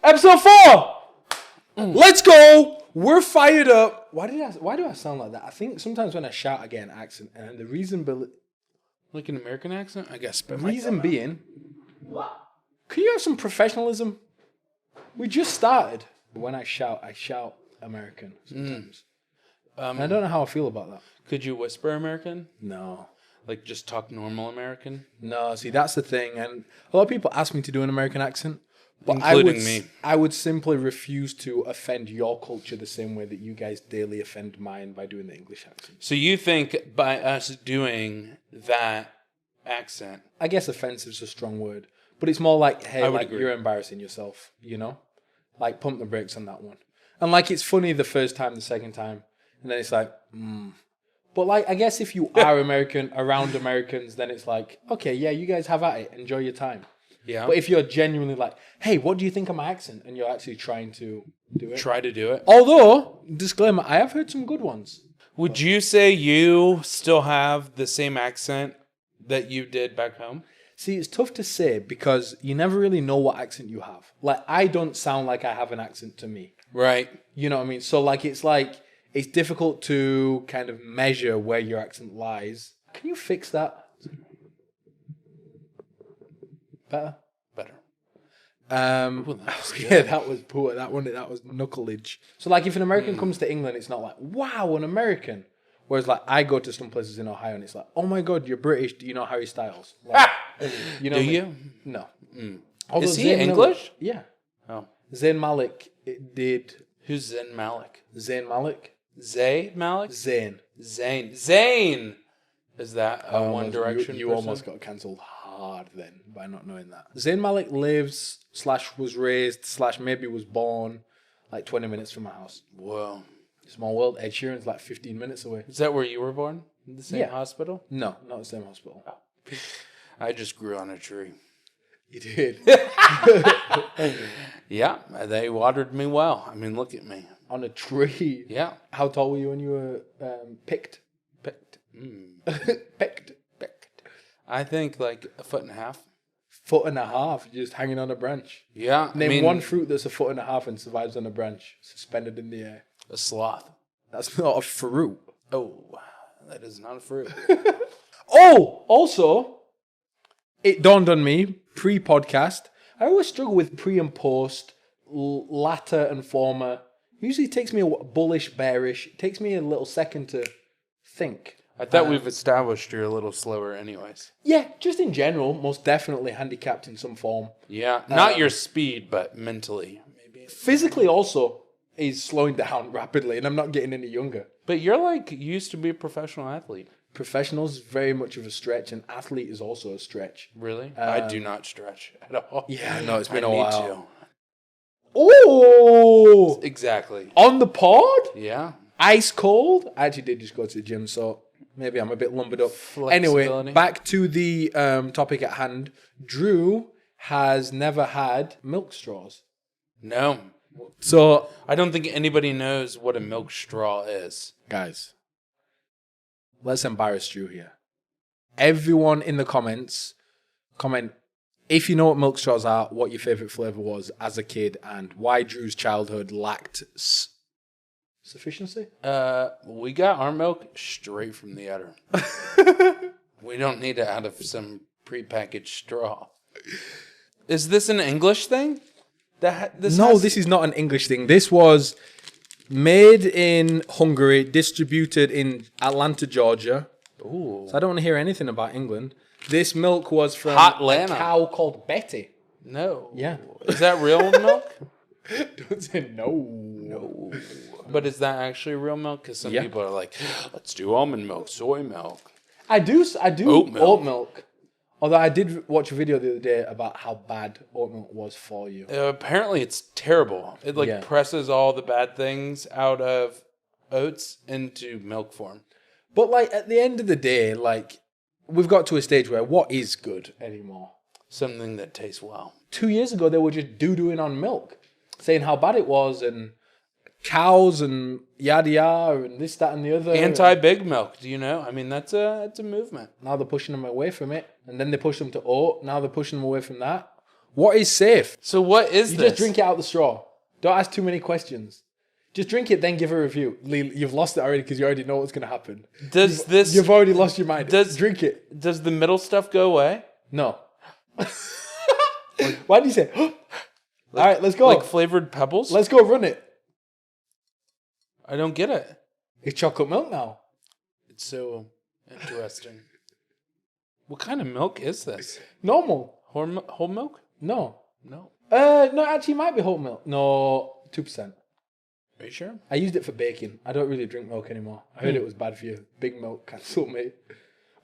Episode 4! Let's go! We're fired up. Why do I sound like that? I think sometimes when I shout, I get an accent. And the reason... Like an American accent? I guess. The reason being... Can you have some professionalism? We just started. When I shout American sometimes. And I don't know how I feel about that. Could you whisper American? No. Like just talk normal American? No, see, that's the thing. And a lot of people ask me to do an American accent. But Including me. I would simply refuse to offend your culture the same way that you guys daily offend mine by doing the English accent. So you think by us doing that accent... I guess offensive is a strong word. But it's more like, hey, like agree. you're embarrassing yourself, you know? Like, pump the brakes on that one. And like, it's funny the first time, the second time. And then it's like, But like, I guess if you are American, around Americans, then it's like, okay, yeah, you guys have at it. Enjoy your time. Yeah. But if you're genuinely like, hey, what do you think of my accent? And you're actually trying to do it. Try to do it. Although, disclaimer, I have heard some good ones. Would you say you still have the same accent that you did back home? See, it's tough to say because you never really know what accent you have. Like, I don't sound like I have an accent to me. Right. You know what I mean? So, like, it's difficult to kind of measure where your accent lies. Can you fix that? Better? Better. Yeah, that was poor. That was knuckleage. So, like, if an American comes to England, it's not like, wow, an American. Whereas, like, I go to some places in Ohio and it's like, oh my God, you're British. Do you know Harry Styles? Like, you know Do what I you? mean? No. Is he English? Yeah. Oh. Zayn Malik did. Who's Zayn Malik? Zayn Malik? Zay Malik? Zayn. Zane. Is that a One Direction You person? almost got cancelled hard then by not knowing that. Zayn Malik lives / was raised / maybe was born like 20 minutes from my house. Whoa. Small world. Ed Sheeran's like 15 minutes away. Is that where you were born? In the same Yeah. hospital? No, not the same hospital. I just grew on a tree. You did. Yeah, they watered me well. I mean, look at me. On a tree. Yeah. How tall were you when you were picked? Picked. I think like 1.5 feet. 1.5 feet, just hanging on a branch. Yeah. Name one fruit that's 1.5 feet and survives on a branch, suspended in the air. A sloth. That's not a fruit. Oh, that is not a fruit. Oh, also, it dawned on me, pre-podcast, I always struggle with pre and post, latter and former. Usually it takes me a bullish, bearish. It takes me a little second to think. I thought we've established you're a little slower anyways. Yeah, just in general, most definitely handicapped in some form. Yeah, not your speed, but mentally, maybe. Physically also is slowing down rapidly, and I'm not getting any younger. But you're like, you used to be a professional athlete. Professional's very much of a stretch, and athlete is also a stretch. Really? I do not stretch at all. Yeah, no, it's been a I while. need to. Oh! Exactly. On the pod? Yeah. Ice cold? I actually did just go to the gym, so maybe I'm a bit lumbered up. Anyway, back to the topic at hand. Drew has never had milk straws. No. So, I don't think anybody knows what a milk straw is. guys, let's embarrass Drew here. Everyone in the comments, comment if you know what milk straws are, what your favorite flavor was as a kid, and why Drew's childhood lacked sufficiency. We got our milk straight from the udder. We don't need it out of some prepackaged straw. Is this an English thing? This is not an English thing. This was made in Hungary, distributed in Atlanta, Georgia. Ooh. So I don't want to hear anything about England. This milk was from Hotlanta. a cow called Betty. No. Yeah. Is that real milk? Don't say no. But is that actually real milk? Because some people are like, let's do almond milk, soy milk. I do Oat milk. Although I did watch a video the other day about how bad oat milk was for you. Apparently it's terrible. It presses all the bad things out of oats into milk form. But like at the end of the day, like we've got to a stage where what is good anymore? Something that tastes well. 2 years ago, they were just doo-dooing on milk, saying how bad it was and cows and yada yada and this, that, and the other. Anti-big milk, do you know? I mean, that's a movement. Now they're pushing them away from it. And then they push them to oat. Now they're pushing them away from that. What is safe? So what is You this? just drink it out the straw. Don't ask too many questions. Just drink it, then give a review. Lee, you've lost it already because you already know what's going to happen. You've already lost your mind. Drink it. Does the middle stuff go away? No. Why did you say? All right, let's go. Like flavored pebbles? Let's go run it. I don't get it. It's chocolate milk now. It's so interesting. What kind of milk is this? Normal. Whole milk? No. No. No, actually, it might be whole milk. No, 2%. Are you sure? I used it for baking. I don't really drink milk anymore. I heard it was bad for you. Big milk cancelled me.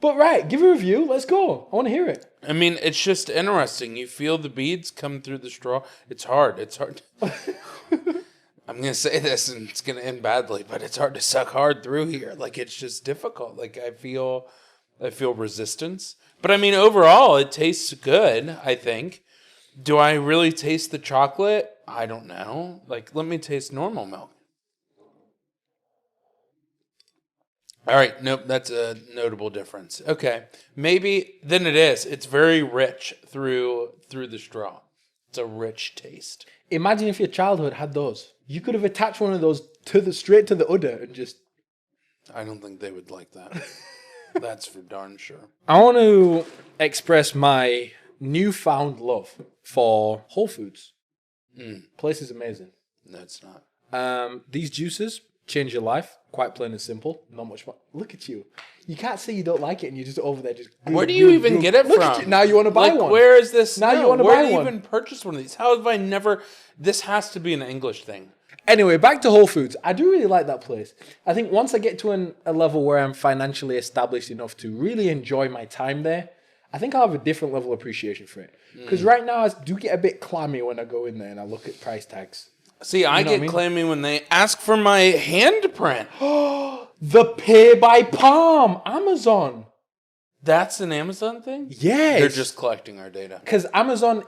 But right, give a review. Let's go. I want to hear it. I mean, it's just interesting. You feel the beads come through the straw. It's hard. It's hard. I'm going to say this and it's going to end badly, but it's hard to suck hard through here. Like, it's just difficult. Like, I feel resistance. But I mean, overall, it tastes good, I think. Do I really taste the chocolate? I don't know. Like, let me taste normal milk. All right. Nope. That's a notable difference. Okay. Maybe then it is. It's very rich through the straw. It's a rich taste. Imagine if your childhood had those. You could have attached one of those straight to the udder and just... I don't think they would like that. That's for darn sure. I want to express my newfound love for Whole Foods. Place is amazing. No, it's not. These juices change your life. Quite plain and simple. Not much more. Look at you. You can't say you don't like it and you're just over there just... Where do you even get it from? Now you want to buy one. Where is this? Now you want to buy one. Where do you one. even purchase one of these? How have I never... This has to be an English thing. Anyway, back to Whole Foods. I do really like that place. I think once I get to a level where I'm financially established enough to really enjoy my time there, I think I'll have a different level of appreciation for it. Because right now I do get a bit clammy when I go in there and I look at price tags. See, I get clammy when they ask for my handprint. The pay by palm, Amazon. That's an Amazon thing? Yes. They're just collecting our data. Because Amazon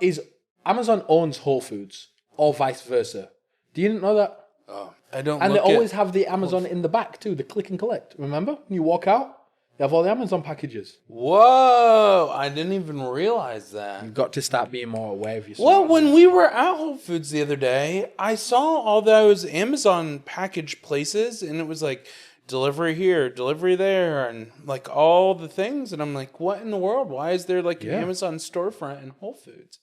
owns Whole Foods or vice versa. Do you didn't know that? Oh, I don't. And they always have the Amazon in the back too, the click and collect. Remember? When you walk out, they have all the Amazon packages. Whoa! I didn't even realize that. You've got to start being more aware of your Well, when we were at Whole Foods the other day, I saw all those Amazon package places, and it was like delivery here, delivery there, and like all the things. And I'm like, what in the world? Why is there like an Amazon storefront in Whole Foods?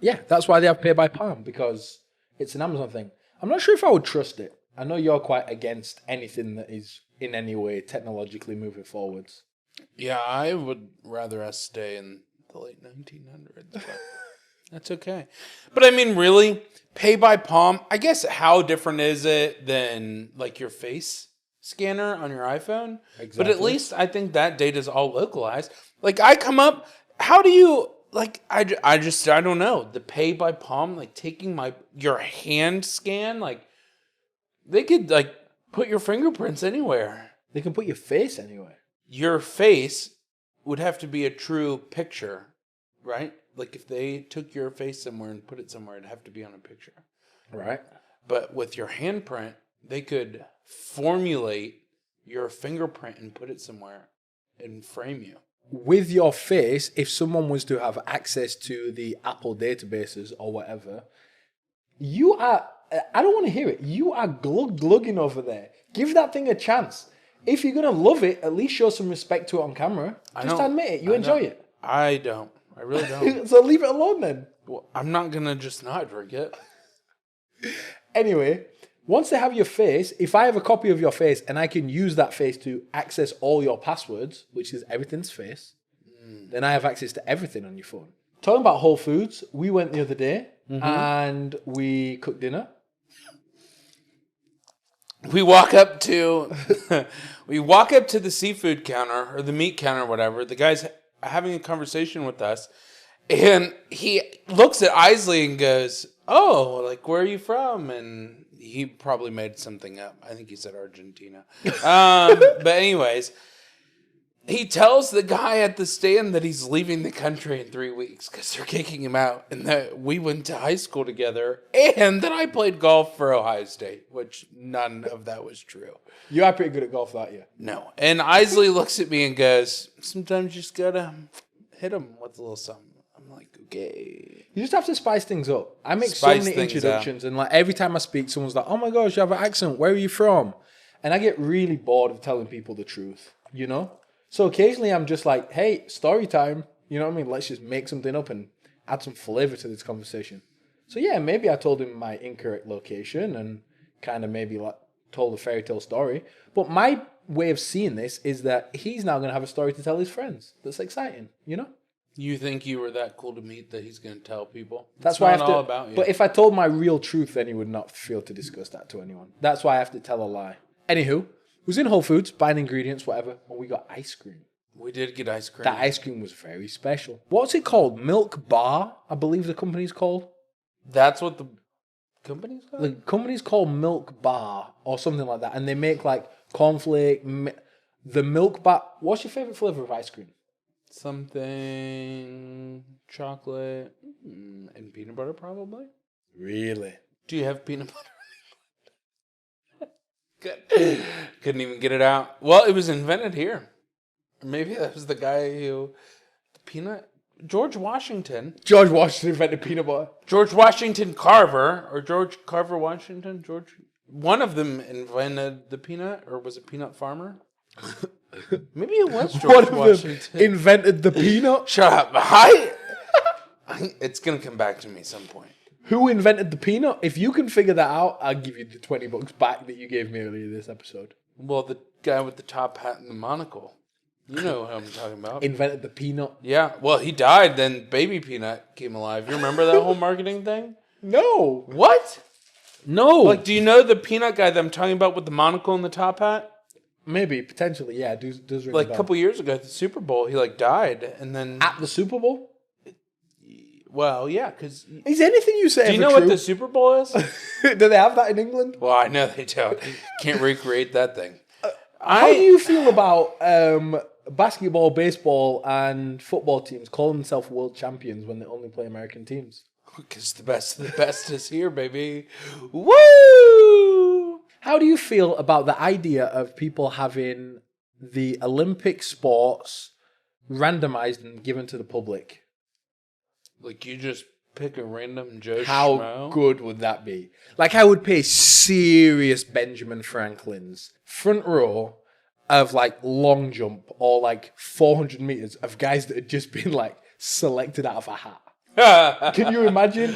Yeah, that's why they have pay by palm, because it's an Amazon thing. I'm not sure if I would trust it. I know you're quite against anything that is in any way technologically moving forwards. Yeah, I would rather us stay in the late 1900s. But that's okay. But I mean, really, pay by palm, I guess how different is it than like your face scanner on your iPhone? Exactly. But at least I think that data is all localized. Like I come up, how do you... Like, I don't know. The pay by palm, like taking your hand scan, like they could like put your fingerprints anywhere. They can put your face anywhere. Your face would have to be a true picture, right? Like if they took your face somewhere and put it somewhere, it'd have to be on a picture. Right. But with your handprint, they could formulate your fingerprint and put it somewhere and frame you. With your face, if someone was to have access to the Apple databases or whatever, you are, I don't want to hear it, you are glugging over there. Give that thing a chance. If you're going to love it, at least show some respect to it on camera. Just admit it. You enjoy it. I don't. I really don't. So leave it alone then. Well, I'm not going to just not drink it. Anyway, once they have your face, if I have a copy of your face and I can use that face to access all your passwords, which is everything's face, then I have access to everything on your phone. Talking about Whole Foods, we went the other day and we cooked dinner. We walk up to the seafood counter or the meat counter, whatever. The guy's having a conversation with us, and he looks at Isley and goes, "Oh, like where are you from?" And he probably made something up. I think he said Argentina. But anyways, he tells the guy at the stand that he's leaving the country in 3 weeks because they're kicking him out, and that we went to high school together, and that I played golf for Ohio State, which none of that was true. You are pretty good at golf, aren't you? No. And Isley looks at me and goes, "Sometimes you just gotta hit him with a little something." I'm like, okay. You just have to spice things up. I make Spice so many things introductions, and like every time I speak, someone's like, "Oh my gosh, you have an accent. Where are you from?" And I get really bored of telling people the truth, you know. So occasionally, I'm just like, "Hey, story time." You know what I mean? Let's just make something up and add some flavor to this conversation. So yeah, maybe I told him my incorrect location and kind of maybe like told a fairy tale story. But my way of seeing this is that he's now going to have a story to tell his friends. That's exciting, you know. You think you were that cool to meet that he's going to tell people? That's It's why I not have to. all about you. But if I told my real truth, then he would not feel to discuss that to anyone. That's why I have to tell a lie. Anywho, was in Whole Foods buying ingredients, whatever, and we got ice cream. We did get ice cream. That ice cream was very special. What's it called? Milk Bar, I believe the company's called. That's what the company's called? The company's called Milk Bar or something like that, and they make like cornflake. The Milk Bar. What's your favorite flavor of ice cream? Something chocolate and peanut butter, probably. Really? Do you have peanut butter? Good. Couldn't even get it out. Well, it was invented here. Maybe that was the guy who George Washington. George Washington invented peanut butter. George Washington Carver or George Carver Washington. One of them invented the peanut, or was it Peanut Farmer? Maybe it was George Washington. Invented the peanut. Shut up. It's going to come back to me some point. Who invented the peanut? If you can figure that out, I'll give you the $20 back that you gave me earlier this episode. Well, the guy with the top hat and the monocle. You know who I'm talking about. Invented the peanut. Yeah. Well, he died, then Baby Peanut came alive. You remember that whole marketing thing? No. What? No. Like, do you know the peanut guy that I'm talking about with the monocle and the top hat? Maybe, potentially, yeah. Does ring Like a a couple years ago at the Super Bowl, he like died, and then at the Super Bowl? well, yeah, because Is anything you say do you ever know true? what the Super Bowl is? Do they have that in England? Well, I know they don't. Can't recreate that thing. How do you feel about basketball, baseball, and football teams calling themselves world champions when they only play American teams? Because the best of the best is here, baby. Woo! How do you feel about the idea of people having the Olympic sports randomized and given to the public? Like, you just pick a random Joe How Schmo. good would that be? Like, I would pay serious Benjamin Franklin's front row of like long jump or like 400 meters of guys that had just been like selected out of a hat. Can you imagine?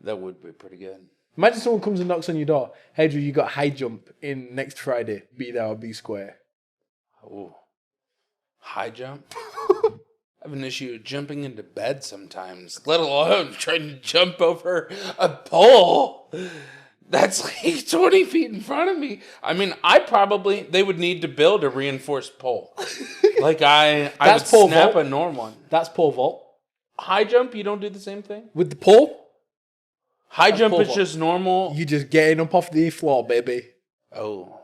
That would be pretty good. Imagine someone comes and knocks on your door. Hey, Drew, you got high jump in next Friday. Be there or be square. Oh, high jump? I have an issue with jumping into bed sometimes, let alone trying to jump over a pole. That's like 20 feet in front of me. I mean, they would need to build a reinforced pole. Like I would pole snap vault. a normal one. That's pole vault. High jump, you don't do the same thing? With the pole, High That's jump pole is vault. just normal. you just getting up off the floor, baby. Oh,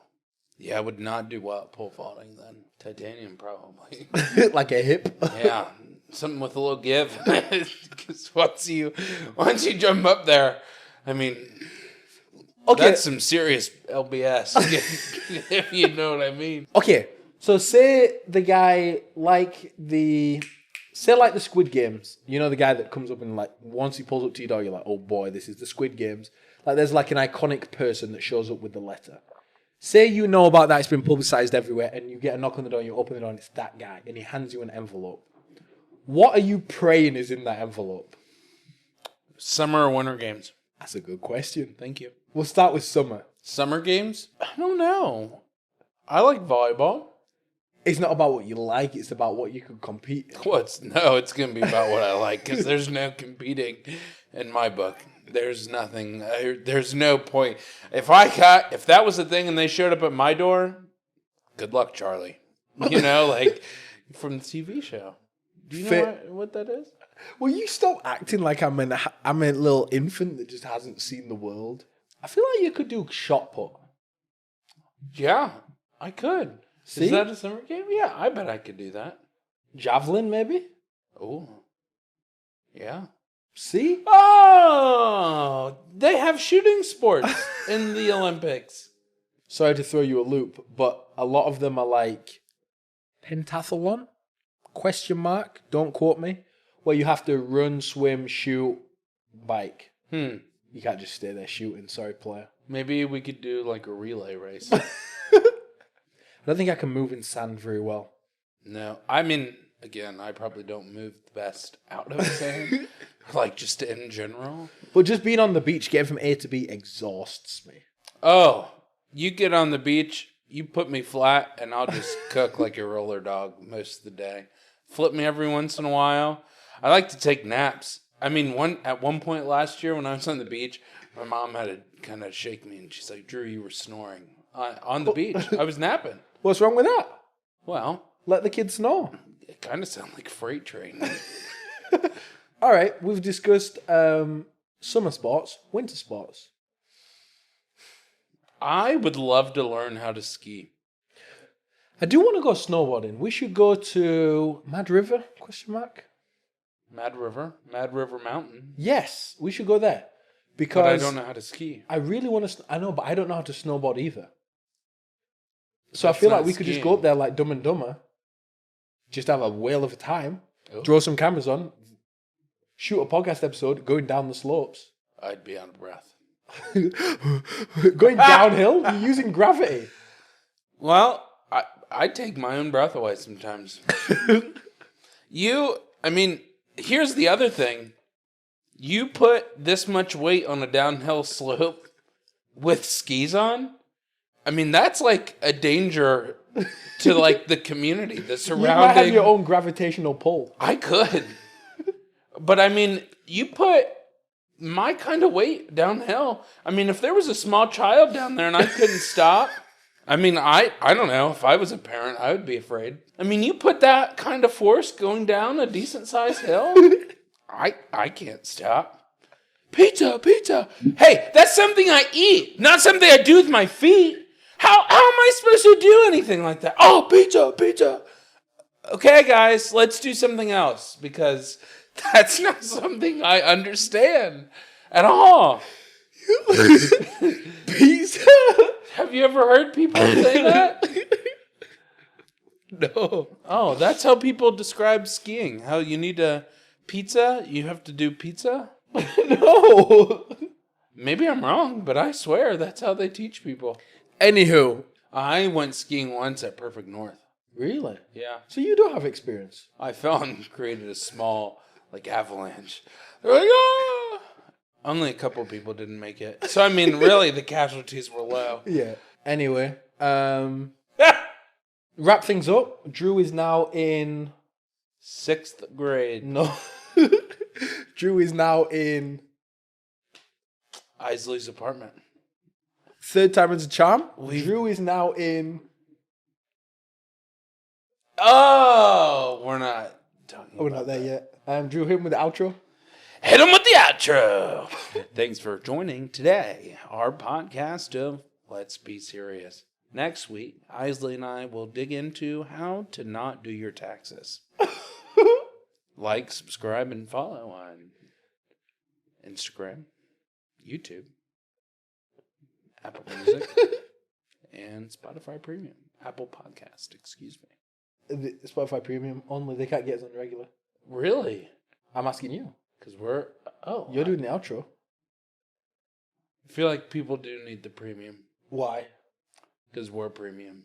yeah, I would not do well at pole vaulting then. Titanium, probably. Like a hip. Yeah, something with a little give. Because once you jump up there, I mean, Okay. that's some serious LBS, if you know what I mean. Okay, so say the guy like the Squid Games. You know the guy that comes up and like once he pulls up to your door, you're like, oh boy, this is the Squid Games. Like there's like an iconic person that shows up with the letter. Say you know about that, it's been publicized everywhere, and you get a knock on the door, and you open the door, and it's that guy, and he hands you an envelope. What are you praying is in that envelope? Summer or winter games? That's a good question. Thank you. We'll start with summer. Summer games? I don't know. I like volleyball. It's not about what you like, it's about what you can compete in. It's going to be about what I like, because there's no competing in my book. There's nothing. There's no point. If that was a thing and they showed up at my door, good luck, Charlie. You know, like from the TV show. Do you know what that is? Will you stop acting like I'm a little infant that just hasn't seen the world? I feel like you could do shot put. Yeah, I could. See? Is that a summer game? Yeah, I bet I could do that. Javelin, maybe? Oh, yeah. See? Oh, they have shooting sports in the Olympics. Sorry to throw you a loop, but a lot of them are like pentathlon? Question mark? Don't quote me. where you have to run, swim, shoot, bike. Hmm. You can't just stay there shooting. Sorry, player. Maybe we could do like a relay race. I don't think I can move in sand very well. No, I mean, again, I probably don't move the best out of sand. Like, just in general. But just being on the beach, getting from A to B exhausts me. Oh, you get on the beach, you put me flat, and I'll just cook like a roller dog most of the day. Flip me every once in a while. I like to take naps. I mean, at one point last year when I was on the beach, my mom had to kind of shake me, and she's like, Drew, you were snoring on the beach. I was napping. What's wrong with that? Well, let the kids know. It kind of sounded like freight train. All right, we've discussed summer sports, winter sports. I would love to learn how to ski. I do want to go snowboarding. We should go to Mad River? Question mark. Mad River Mountain. Yes, we should go there because But I don't know how to ski. I really want to. I know, but I don't know how to snowboard either. So That's I feel not like we could just skiing. go up there like Dumb and Dumber, just have a whale of a time, Oh. throw some cameras on, shoot a podcast episode going down the slopes, I'd be out of breath. going downhill. You're using gravity. Well, I take my own breath away sometimes. I mean, here's the other thing. You put this much weight on a downhill slope with skis on? I mean, that's like a danger to like the community, the surrounding. You might have your own gravitational pull. I could. But I mean, you put my kind of weight downhill. I mean, if there was a small child down there and I couldn't stop, I mean, I don't know. If I was a parent, I would be afraid. I mean, you put that kind of force going down a decent sized hill, I can't stop. Pizza, pizza. Hey, that's something I eat, not something I do with my feet. How am I supposed to do anything like that? Oh, pizza, pizza. Okay, guys, let's do something else because that's not something I understand at all. Pizza? Have you ever heard people say that? No. Oh, that's how people describe skiing. How you need a pizza? You have to do pizza? No. Maybe I'm wrong, but I swear that's how they teach people. Anywho. I went skiing once at Perfect North. Really? Yeah. So you do have experience. I fell and created a small, avalanche. They're like, ah! Only a couple people didn't make it. So, I mean, really, the casualties were low. Yeah. Anyway, wrap things up. Drew is now in... 6th grade. No. Drew is now in... Isley's apartment. Third time as a charm. Drew is now in... Oh, we're not talking Oh, we're not there yet. Drew, hit him with the outro. Hit him with the outro. Thanks for joining today, our podcast of Let's Be Serious. Next week, Isley and I will dig into how to not do your taxes. Like, subscribe, and follow on Instagram, YouTube, Apple Music, and Spotify Premium. Apple Podcast, excuse me. The Spotify Premium only. They can't get us on regular. Really? I'm asking you. Because we're... Oh. You're doing the outro. I feel like people do need the premium. Why? Because we're premium.